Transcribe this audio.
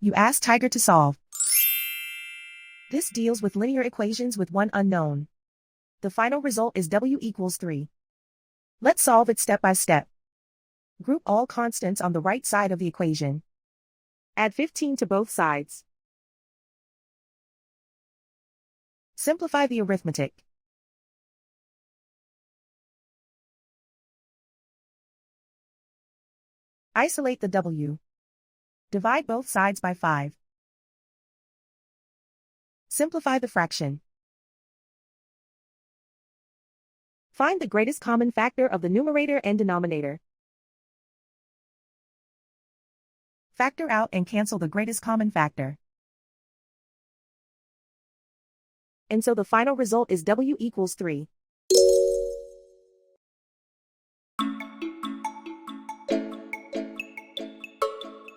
You ask Tiger to solve. This deals with linear equations with one unknown. The final result is w equals 3. Let's solve it step by step. Group all constants on the right side of the equation. Add 15 to both sides. Simplify the arithmetic. Isolate the w. Divide both sides by 5. Simplify the fraction. Find the greatest common factor of the numerator and denominator. Factor out and cancel the greatest common factor. And so the final result is w equals 3.